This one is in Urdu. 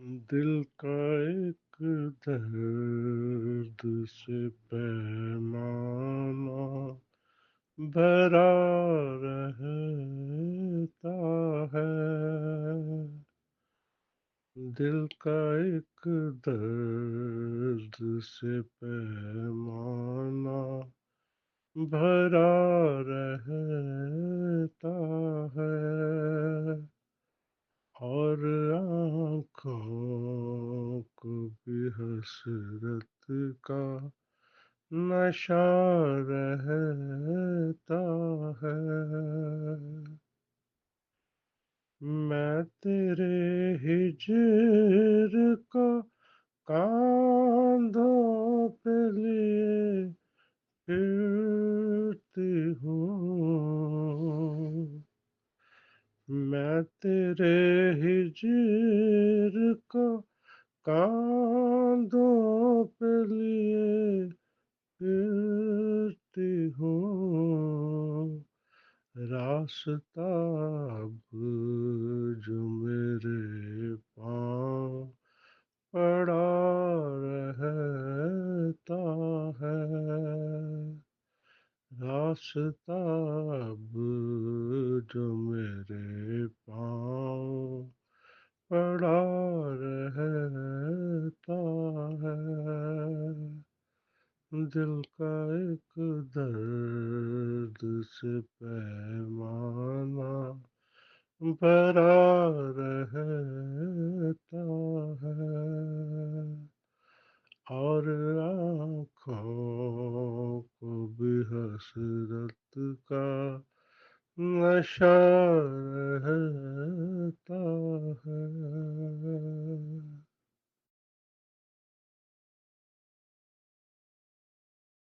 دل کا ایک درد سے پیمانہ بھرا رہتا ہے، دل کا ایک درد سے پیمانہ بھرا رہتا ہے، اور آنکھوں کو بھی حسرت کا نشہ رہتا ہے۔ میں تیرے ہجر کو کاندھوں پہ لیے پھرتی ہوں، میں تیرے ہجر کو کاندھوں پہ لیے پھرتی ہوں، راستہ اب جو میرے پاؤں پڑا رہتا ہے، راستہ اب جو میرے پاؤں پڑا رہتا ہے، دل کا ایک درد سے پیمانہ بھرا رہتا ہے، اور آنکھوں کو بھی حسرت کا نشہ